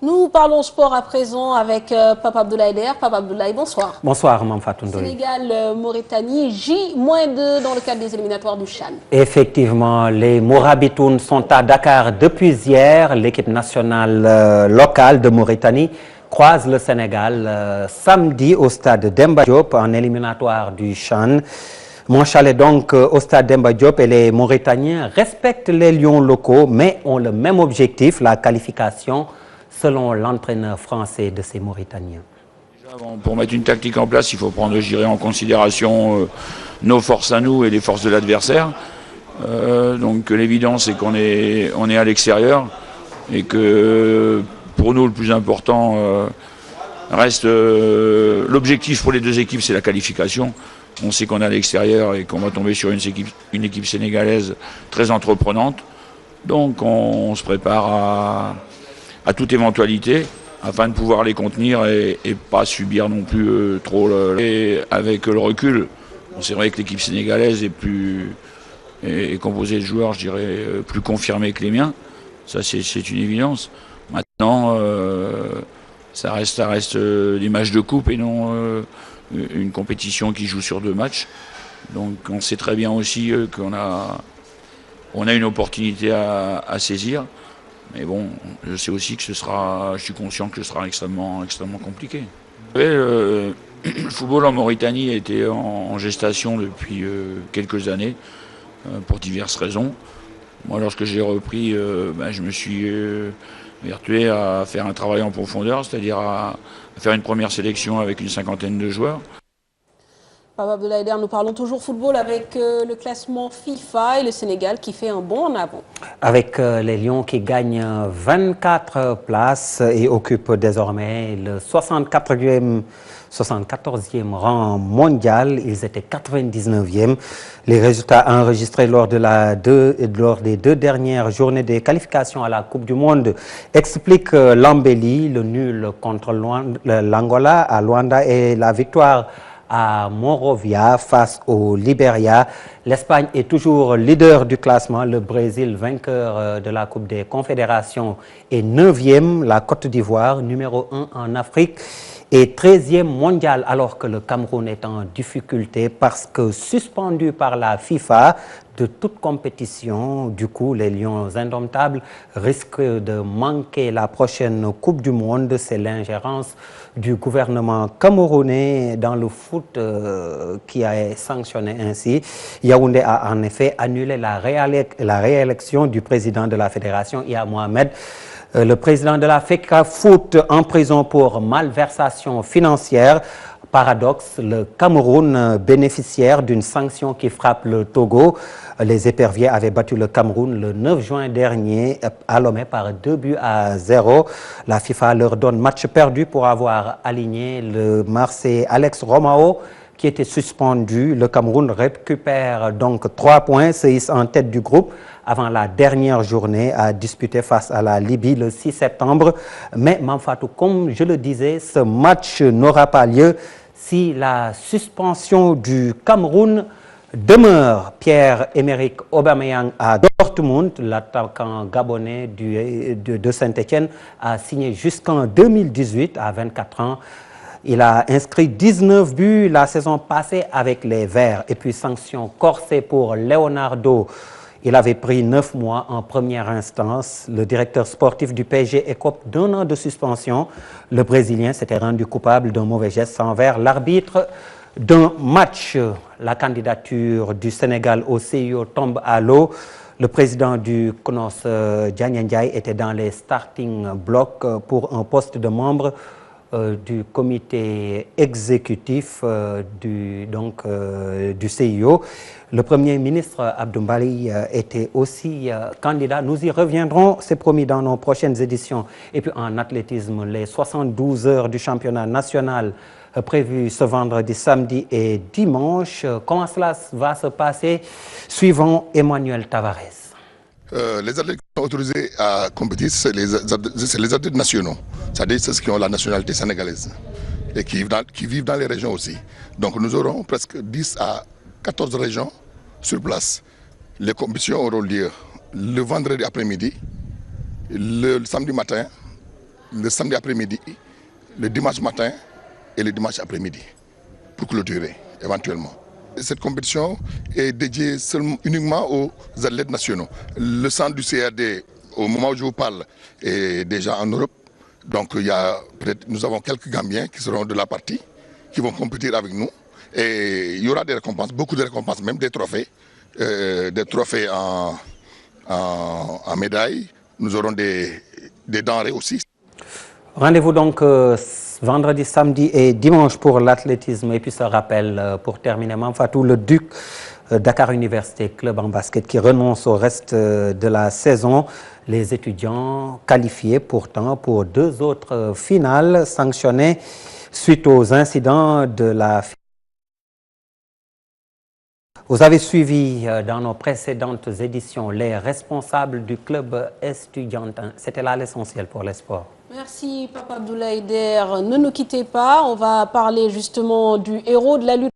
Nous parlons sport à présent avec Papa Abdoulaye Der. Papa Abdoulaye, bonsoir. Bonsoir, Mme Fatundoy. Sénégal-Mauritanie, J-2 dans le cadre des éliminatoires du CHAN. Effectivement, les Morabitounes sont à Dakar depuis hier. L'équipe nationale locale de Mauritanie croise le Sénégal samedi au stade Demba Diop en éliminatoire du CHAN. Mon chalet donc au stade Demba Diop et les Mauritaniens respectent les lions locaux mais ont le même objectif, la qualification, selon l'entraîneur français de ces Mauritaniens. Déjà, pour mettre une tactique en place, il faut prendre, je dirais, en considération nos forces à nous et les forces de l'adversaire. Donc l'évidence c'est qu'on est à l'extérieur et que pour nous le plus important reste l'objectif pour les deux équipes, c'est la qualification. On sait qu'on est à l'extérieur et qu'on va tomber sur une équipe sénégalaise très entreprenante. Donc on se prépare à toute éventualité afin de pouvoir les contenir et pas subir non plus trop. Et avec le recul, c'est vrai que l'équipe sénégalaise est composée de joueurs, je dirais, plus confirmés que les miens. Ça, c'est une évidence. Maintenant, ça reste des matchs de coupe et non une compétition qui joue sur 2 matchs. Donc on sait très bien aussi qu'on a une opportunité à saisir. Mais bon, je sais aussi que je suis conscient que ce sera extrêmement compliqué. Vous savez, le football en Mauritanie a été en gestation depuis quelques années, pour diverses raisons. Moi, lorsque j'ai repris, je me suis vertué à faire un travail en profondeur, c'est-à-dire à faire une première sélection avec une 50aine de joueurs. Papa Abdoulaye Der, nous parlons toujours football avec le classement FIFA et le Sénégal qui fait un bond en avant. Avec les Lions qui gagnent 24 places et occupent désormais le 74e rang mondial, ils étaient 99e. Les résultats enregistrés lors des 2 dernières journées des qualifications à la Coupe du Monde expliquent l'embellie, le nul contre l'Angola à Luanda et la victoire à Monrovia face au Libéria. L'Espagne est toujours leader du classement. Le Brésil, vainqueur de la Coupe des Confédérations, est 9e. La Côte d'Ivoire, numéro 1 en Afrique, est 13e mondial, alors que le Cameroun est en difficulté parce que suspendu par la FIFA de toute compétition. Du coup, les Lions indomptables risquent de manquer la prochaine Coupe du Monde. C'est l'ingérence du gouvernement camerounais dans le foot qui a sanctionné ainsi. Yaoundé a en effet annulé la réélection du président de la fédération, Iya Mohamed. Le président de la FECAFOOT en prison pour malversation financière. Paradoxe, le Cameroun bénéficiaire d'une sanction qui frappe le Togo. Les éperviers avaient battu le Cameroun le 9 juin dernier à Lomé par 2-0. La FIFA leur donne match perdu pour avoir aligné le Marseillais Alex Romao qui était suspendu. Le Cameroun récupère donc 3 points, se hisse en tête du groupe avant la dernière journée à disputer face à la Libye le 6 septembre. Mais Mamfatou, comme je le disais, ce match n'aura pas lieu si la suspension du Cameroun demeure. Pierre-Emerick Aubameyang à Dortmund, l'attaquant gabonais de Saint-Étienne, a signé jusqu'en 2018 à 24 ans. Il a inscrit 19 buts la saison passée avec les Verts. Et puis sanction corsée pour Leonardo. Il avait pris 9 mois en première instance. Le directeur sportif du PSG écope d'1 an de suspension. Le Brésilien s'était rendu coupable d'un mauvais geste envers l'arbitre d'un match. La candidature du Sénégal au CIO tombe à l'eau. Le président du CNOS, Diagne Ndiaye, était dans les starting blocks pour un poste de membre du comité exécutif du CIO. Le Premier ministre Abdoulaye était aussi candidat. Nous y reviendrons, c'est promis, dans nos prochaines éditions. Et puis en athlétisme, les 72 heures du championnat national prévues ce vendredi, samedi et dimanche. Comment cela va se passer? Suivons Emmanuel Tavares. Les athlètes qui sont autorisés à compétir, c'est les athlètes nationaux, c'est-à-dire ceux qui ont la nationalité sénégalaise et qui vivent dans les régions aussi. Donc nous aurons presque 10 à 14 régions sur place. Les compétitions auront lieu le vendredi après-midi, le samedi matin le samedi après-midi, le dimanche matin et le dimanche après-midi pour clôturer éventuellement. Cette compétition est dédiée uniquement aux athlètes nationaux. Le centre du CRD, au moment où je vous parle, est déjà en Europe. Donc nous avons quelques Gambiens qui seront de la partie, qui vont compétir avec nous. Et il y aura des récompenses, beaucoup de récompenses, même des trophées en médailles. Nous aurons des denrées aussi. Rendez-vous donc vendredi, samedi et dimanche pour l'athlétisme. Et puis ce rappel pour terminer, Mamfatou, le Duc Dakar Université Club en basket qui renonce au reste de la saison. Les étudiants qualifiés pourtant pour 2 autres finales sanctionnées suite aux incidents de la finale. Vous avez suivi dans nos précédentes éditions les responsables du club estudiantin. C'était là l'essentiel pour les sports. Merci Papa Abdoulaye Der. Ne nous quittez pas, on va parler justement du héros de la lutte.